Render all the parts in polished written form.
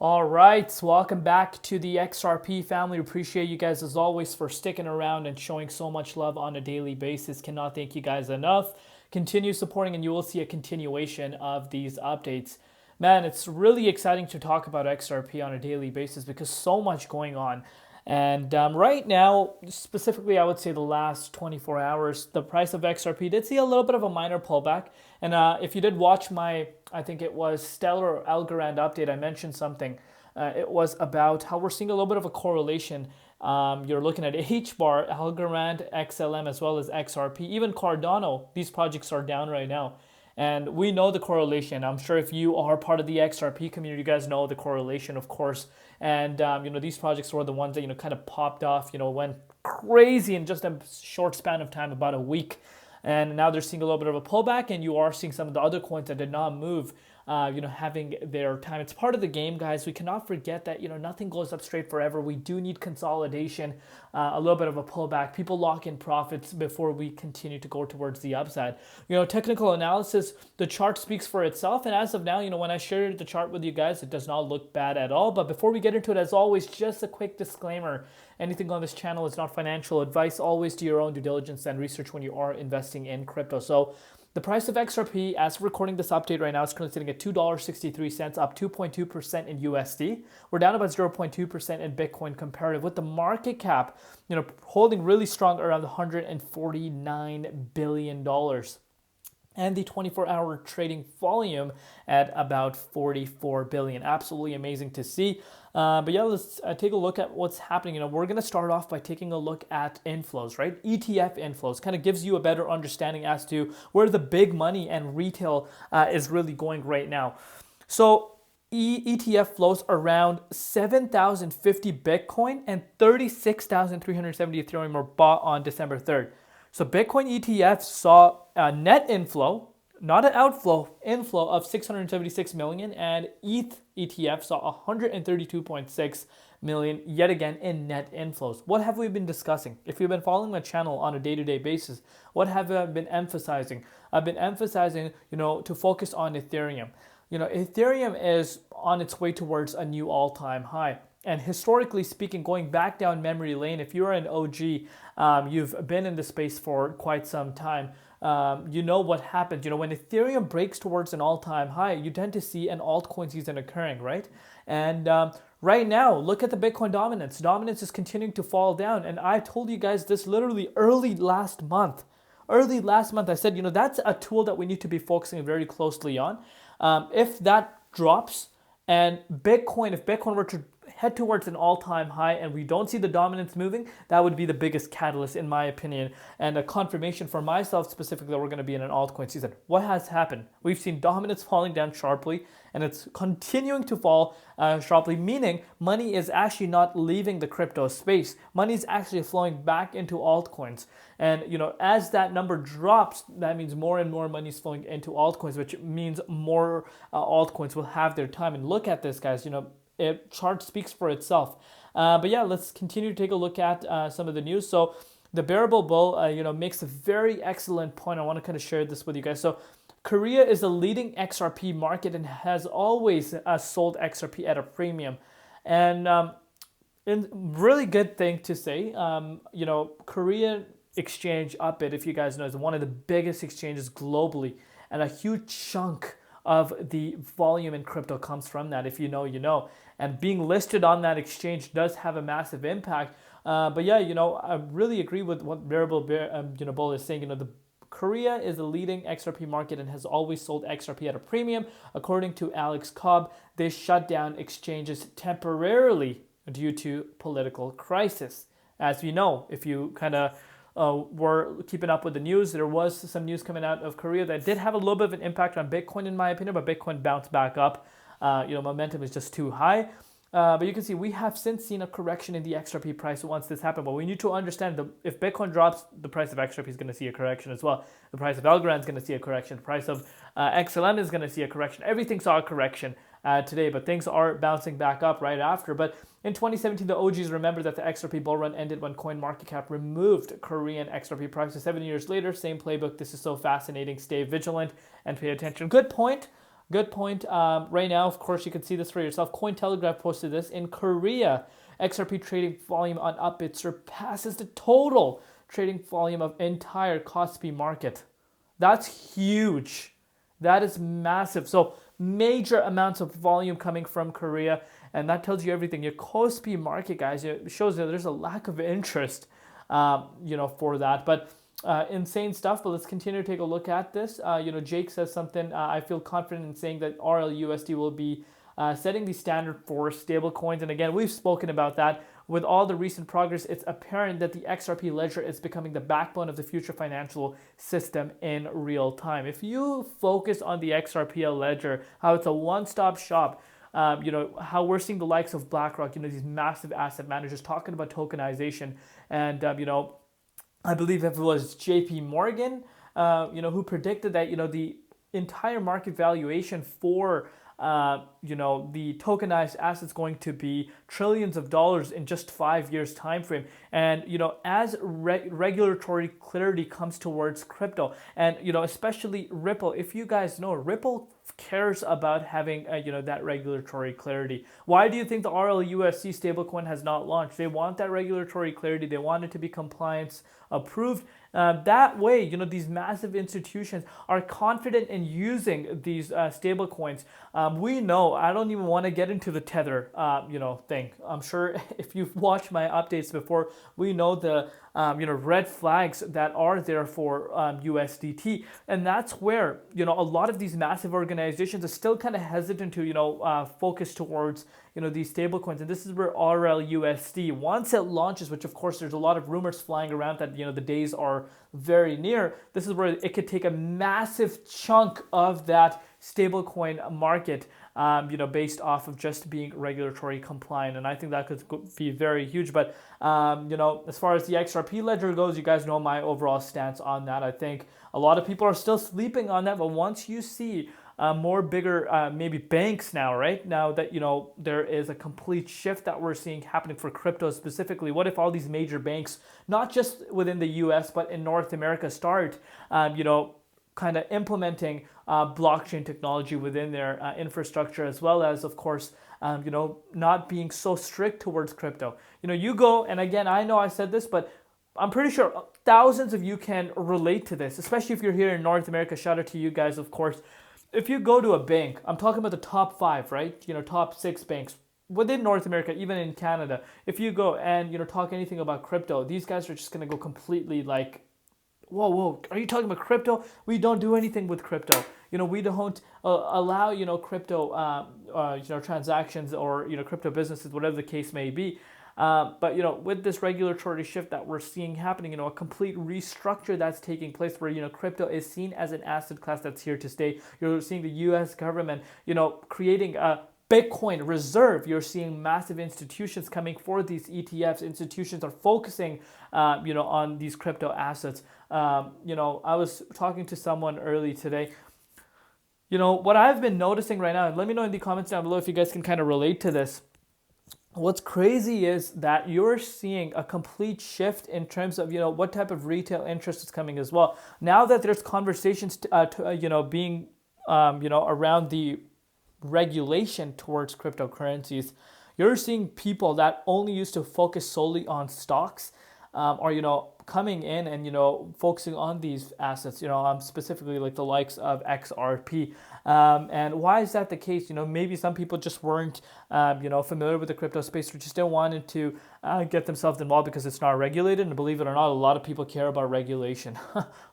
All right, so welcome back to the XRP family. Appreciate you guys as always for sticking around and showing so much love on a daily basis. Cannot thank you guys enough. Continue supporting and you will see a continuation of these updates. Man, it's really exciting to talk about XRP on a daily basis because so much going on. And right now, specifically, I would say the last 24 hours, the price of XRP did see a little bit of a minor pullback. And if you did watch my, I think it was Stellar or Algorand update, I mentioned something. It was about how we're seeing a little bit of a correlation. You're looking at HBAR, Algorand, XLM, as well as XRP, even Cardano. These projects are down right now. And we know the correlation. I'm sure if you are part of the XRP community, you guys know the correlation, of course. And these projects were the ones that kind of popped off. Went crazy in just a short span of time, about a week. And now they're seeing a little bit of a pullback, and you are seeing some of the other coins that did not move. Having their time. It's part of the game, guys. We cannot forget that, nothing goes up straight forever. We do need consolidation, a little bit of a pullback. People lock in profits before we continue to go towards the upside. Technical analysis, the chart speaks for itself. And as of now, when I shared the chart with you guys, it does not look bad at all. But before we get into it, as always, just a quick disclaimer. Anything on this channel is not financial advice. Always do your own due diligence and research when you are investing in crypto. So the price of XRP, as of recording this update right now, is currently sitting at $2.63, up 2.2% in USD. We're down about 0.2% in Bitcoin comparative, with the market cap, holding really strong around $149 billion. And the 24-hour trading volume at about 44 billion. Absolutely amazing to see. But yeah, let's take a look at what's happening. We're going to start off by taking a look at inflows, right? ETF inflows kind of gives you a better understanding as to where the big money and retail is really going right now. So ETF flows around 7,050 Bitcoin and 36,370 Ethereum were bought on December 3rd. So Bitcoin ETFs saw a net inflow, not an outflow, inflow of 676 million, and ETH ETF saw 132.6 million yet again in net inflows. What have we been discussing? If you've been following my channel on a day-to-day basis, what have I been emphasizing? I've been emphasizing, to focus on Ethereum. Ethereum is on its way towards a new all-time high. And historically speaking, going back down memory lane, if you're an OG, you've been in the space for quite some time, you know what happens. When Ethereum breaks towards an all-time high, you tend to see an altcoin season occurring, right? And right now, look at the Bitcoin dominance. Dominance is continuing to fall down. And I told you guys this literally early last month. I said, that's a tool that we need to be focusing very closely on. If that drops and if Bitcoin were to head towards an all-time high and we don't see the dominance moving, that would be the biggest catalyst in my opinion, and a confirmation for myself specifically that we're going to be in an altcoin season. What has happened? We've seen dominance falling down sharply, and it's continuing to fall sharply, meaning money is actually not leaving the crypto space. Money is actually flowing back into altcoins. And as that number drops, that means more and more money is flowing into altcoins, which means more altcoins will have their time. And look at this, guys. Chart speaks for itself. But yeah, let's continue to take a look at some of the news. So the Bearable Bull, makes a very excellent point. I want to kind of share this with you guys. So Korea is the leading XRP market and has always sold XRP at a premium. And really good thing to say, Korean exchange Upbit, if you guys know, is one of the biggest exchanges globally, and a huge chunk of the volume in crypto comes from that. If you know, you know. And being listed on that exchange does have a massive impact. But yeah, I really agree with what Bearable Bull is saying. The Korea is the leading XRP market and has always sold XRP at a premium. According to Alex Cobb, they shut down exchanges temporarily due to political crisis. As we know, if you kind of were keeping up with the news, there was some news coming out of Korea that did have a little bit of an impact on Bitcoin, in my opinion, but Bitcoin bounced back up. Momentum is just too high. But you can see we have since seen a correction in the XRP price once this happened. But we need to understand that if Bitcoin drops, the price of XRP is going to see a correction as well. The price of Algorand is going to see a correction. The price of XLM is going to see a correction. Everything saw a correction today, but things are bouncing back up right after. But in 2017, the OGs remember that the XRP bull run ended when CoinMarketCap removed Korean XRP prices. 7 years later, same playbook. This is so fascinating. Stay vigilant and pay attention. Good point. Good point. Right now, of course, you can see this for yourself. Cointelegraph posted this. In Korea, XRP trading volume on Upbit surpasses the total trading volume of entire Kospi market. That's huge. That is massive. So major amounts of volume coming from Korea, and that tells you everything. Your Kospi market, guys, it shows that there's a lack of interest, for that. But insane stuff. But let's continue to take a look at this. Jake says something. I feel confident in saying that RLUSD will be setting the standard for stablecoins. And again, we've spoken about that. With all the recent progress, it's apparent that the XRP Ledger is becoming the backbone of the future financial system in real time. If you focus on the XRP Ledger, how it's a one-stop shop, how we're seeing the likes of BlackRock, these massive asset managers talking about tokenization, and I believe if it was JP Morgan, who predicted that the entire market valuation for the tokenized assets going to be trillions of dollars in just 5 years time frame. And as regulatory clarity comes towards crypto, and especially Ripple, if you guys know, Ripple cares about having that regulatory clarity. Why do you think the RLUSD stablecoin has not launched? They want that regulatory clarity. They want it to be compliance approved. That way, these massive institutions are confident in using these stable coins. We know, I don't even want to get into the Tether, thing. I'm sure if you've watched my updates before, we know the, red flags that are there for USDT. And that's where, a lot of these massive organizations are still kind of hesitant to, focus towards, these stable coins. And this is where RLUSD, once it launches, which of course there's a lot of rumors flying around that, the days are very near, this is where it could take a massive chunk of that stablecoin market, based off of just being regulatory compliant. And I think that could be very huge. But, as far as the XRP Ledger goes, you guys know my overall stance on that. I think a lot of people are still sleeping on that. But once you see more bigger, maybe banks now, right? Now that, there is a complete shift that we're seeing happening for crypto specifically. What if all these major banks, not just within the US, but in North America start, kind of implementing blockchain technology within their infrastructure, as well as, of course, not being so strict towards crypto. You go, and again, I know I said this, but I'm pretty sure thousands of you can relate to this, especially if you're here in North America. Shout out to you guys, of course. If you go to a bank, I'm talking about the top 5, right? Top 6 banks within North America, even in Canada. If you go and, talk anything about crypto, these guys are just going to go completely like, whoa, are you talking about crypto? We don't do anything with crypto. We don't allow, crypto, transactions or, crypto businesses, whatever the case may be. But, with this regulatory shift that we're seeing happening, a complete restructure that's taking place where, crypto is seen as an asset class that's here to stay. You're seeing the US government, creating a Bitcoin reserve. You're seeing massive institutions coming for these ETFs. Institutions are focusing, on these crypto assets. I was talking to someone early today. What I've been noticing right now, and let me know in the comments down below if you guys can kind of relate to this. What's crazy is that you're seeing a complete shift in terms of, what type of retail interest is coming as well. Now that there's conversations, being, around the regulation towards cryptocurrencies, you're seeing people that only used to focus solely on stocks, are, coming in and, focusing on these assets, specifically like the likes of XRP. And why is that the case? Maybe some people just weren't, familiar with the crypto space, or just didn't want to get themselves involved because it's not regulated. And believe it or not, a lot of people care about regulation.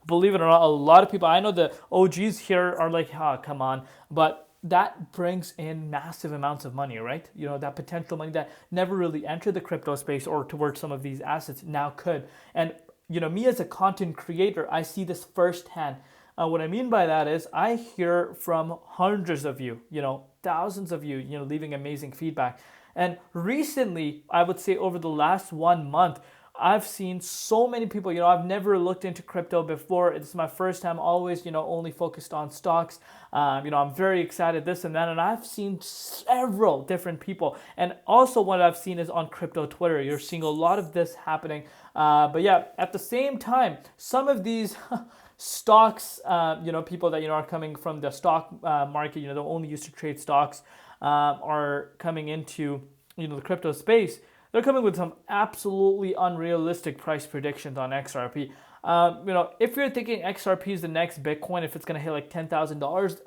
Believe it or not, a lot of people, I know the OGs here are like, come on. But that brings in massive amounts of money, right? That potential money that never really entered the crypto space or towards some of these assets now could. And, me as a content creator, I see this firsthand. What I mean by that is I hear from hundreds of you, thousands of you, leaving amazing feedback. And recently, I would say over the last 1 month, I've seen so many people, I've never looked into crypto before. It's my first time, always, only focused on stocks. I'm very excited, this and that. And I've seen several different people. And also what I've seen is on crypto Twitter. You're seeing a lot of this happening. But yeah, at the same time, some of these stocks, people that, are coming from the stock market, they're only used to trade stocks, are coming into, the crypto space. They're coming with some absolutely unrealistic price predictions on XRP. If you're thinking XRP is the next Bitcoin, if it's going to hit like $10,000,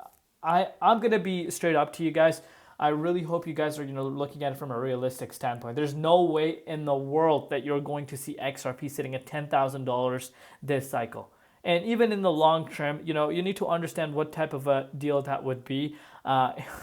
I'm going to be straight up to you guys. I really hope you guys are, looking at it from a realistic standpoint. There's no way in the world that you're going to see XRP sitting at $10,000 this cycle. And even in the long term, you need to understand what type of a deal that would be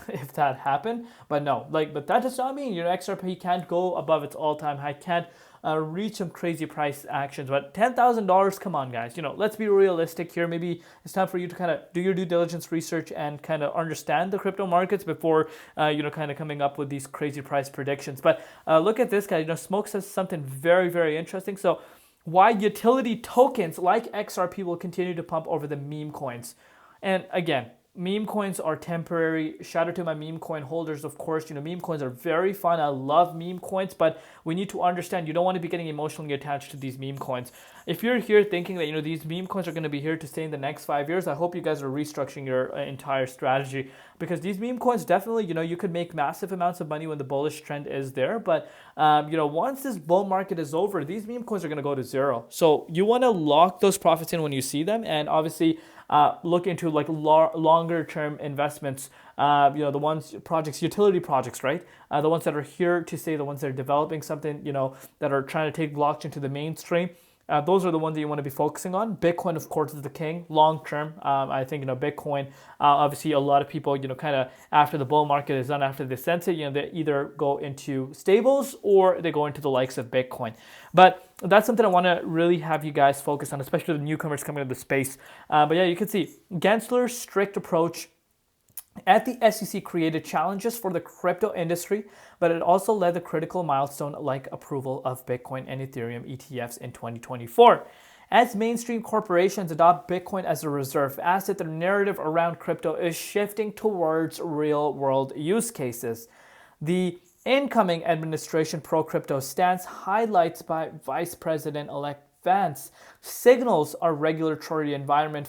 if that happened. But no, but that does not mean, XRP can't go above its all-time high, can't reach some crazy price actions. But $10,000, come on, guys. Let's be realistic here. Maybe it's time for you to kind of do your due diligence research and kind of understand the crypto markets before, kind of coming up with these crazy price predictions. But look at this guy. Smoke says something very, very interesting. So why utility tokens like XRP will continue to pump over the meme coins. And again, meme coins are temporary. Shout out to my meme coin holders, of course. Meme coins are very fun. I love meme coins, but we need to understand you don't want to be getting emotionally attached to these meme coins. If you're here thinking that, these meme coins are going to be here to stay in the next 5 years, I hope you guys are restructuring your entire strategy, because these meme coins definitely, you could make massive amounts of money when the bullish trend is there. But, once this bull market is over, these meme coins are going to go to zero. So you want to lock those profits in when you see them. And obviously, look into like longer term investments, the ones, utility projects, right? The ones that are here to stay, the ones that are developing something, that are trying to take blockchain to the mainstream. Those are the ones that you want to be focusing on. Bitcoin, of course, is the king long term. I think, Bitcoin, obviously a lot of people, kind of after the bull market is done, after they sense it, they either go into stables or they go into the likes of Bitcoin. But that's something I want to really have you guys focus on, especially the newcomers coming into the space. But yeah, you can see Gensler's strict approach at the SEC created challenges for the crypto industry, but it also led to critical milestone like approval of Bitcoin and Ethereum ETFs in 2024. As mainstream corporations adopt Bitcoin as a reserve asset, the narrative around crypto is shifting towards real-world use cases. The incoming administration pro-crypto stance, highlights by Vice President-elect Vance, signals a regulatory environment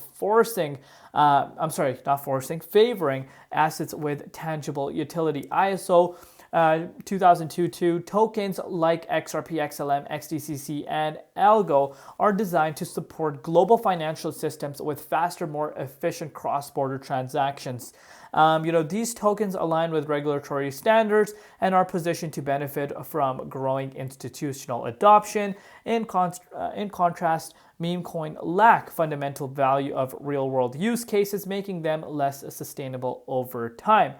favoring assets with tangible utility. ISO 2022 tokens like XRP, XLM, XDCC, and Algo are designed to support global financial systems with faster, more efficient cross-border transactions. These tokens align with regulatory standards and are positioned to benefit from growing institutional adoption. In contrast, meme coin lack fundamental value of real-world use cases, making them less sustainable over time.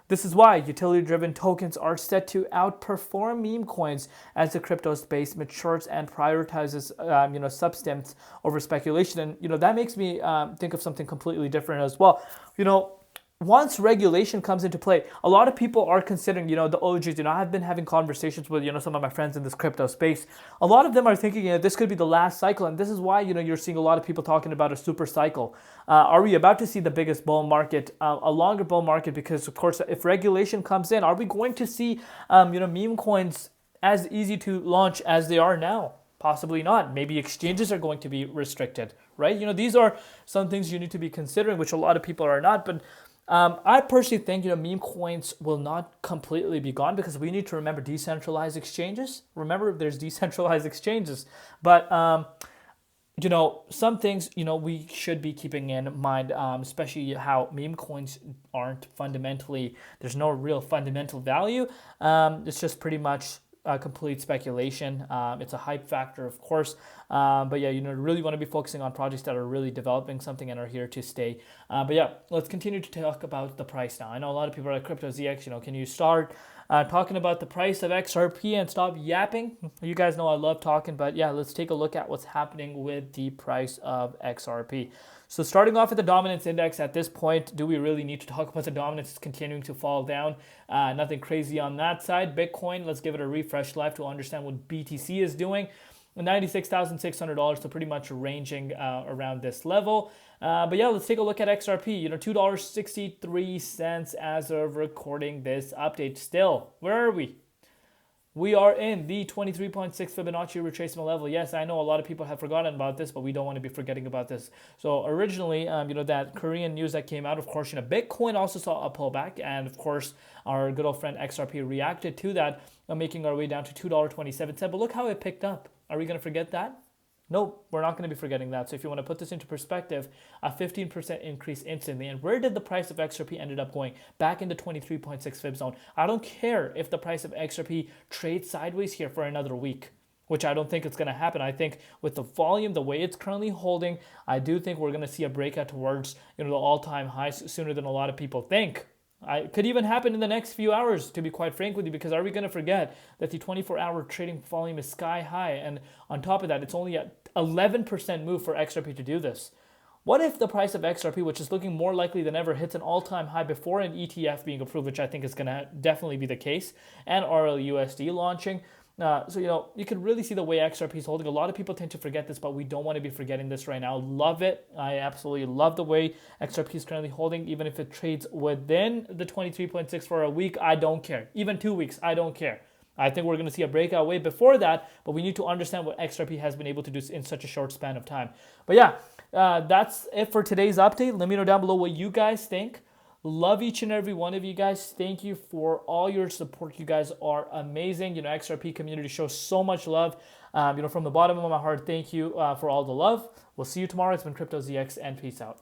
This is why utility-driven tokens are set to outperform meme coins as the crypto space matures and prioritizes, substance over speculation. And that makes me think of something completely different as well. Once regulation comes into play, a lot of people are considering, the OGs. I've been having conversations with, some of my friends in this crypto space. A lot of them are thinking, this could be the last cycle. And this is why, you're seeing a lot of people talking about a super cycle. Are we about to see the biggest bull market, a longer bull market? Because, of course, if regulation comes in, are we going to see, meme coins as easy to launch as they are now? Possibly not. Maybe exchanges are going to be restricted, right? These are some things you need to be considering, which a lot of people are not. But I personally think, meme coins will not completely be gone, because we need to remember decentralized exchanges. Remember, there's decentralized exchanges. But, some things, we should be keeping in mind, especially how meme coins aren't fundamentally, there's no real fundamental value. It's just pretty much complete speculation. It's a hype factor, of course. But yeah, really want to be focusing on projects that are really developing something and are here to stay. But yeah, let's continue to talk about the price now. I know a lot of people are like, Crypto ZX, can you start talking about the price of XRP and stop yapping? You guys know I love talking, but yeah, let's take a look at what's happening with the price of XRP. So starting off with the dominance index, at this point, do we really need to talk about the dominance? It's continuing to fall down. Nothing crazy on that side. Bitcoin, let's give it a refresh live to understand what BTC is doing. $96,600, so pretty much ranging around this level. But yeah, let's take a look at XRP. $2.63 as of recording this update. Still, where are we? We are in the 23.6 Fibonacci retracement level. Yes, I know a lot of people have forgotten about this, but we don't want to be forgetting about this. So originally, that Korean news that came out, of course, Bitcoin also saw a pullback, and of course, our good old friend XRP reacted to that, making our way down to $2.27. But look how it picked up. Are we going to forget that? Nope, we're not going to be forgetting that. So if you want to put this into perspective, a 15% increase instantly. And where did the price of XRP ended up going? Back in the 23.6 fib zone. I don't care if the price of XRP trades sideways here for another week, which I don't think it's going to happen. I think with the volume, the way it's currently holding, I do think we're going to see a breakout towards the all-time highs sooner than a lot of people think. It could even happen in the next few hours, to be quite frank with you, because are we going to forget that the 24-hour trading volume is sky high? And on top of that, it's only a 11% move for XRP to do this. What if the price of XRP, which is looking more likely than ever, hits an all-time high before an ETF being approved, which I think is going to definitely be the case, and RLUSD launching? So, you can really see the way XRP is holding. A lot of people tend to forget this, but we don't want to be forgetting this right now. Love it. I absolutely love the way XRP is currently holding. Even if it trades within the 23.6 for a week, I don't care. Even 2 weeks, I don't care. I think we're going to see a breakout way before that, but we need to understand what XRP has been able to do in such a short span of time. But yeah, that's it for today's update. Let me know down below what you guys think. Love each and every one of you guys. Thank you for all your support. You guys are amazing. XRP community shows so much love. From the bottom of my heart, thank you for all the love. We'll see you tomorrow. It's been Crypto ZX, and peace out.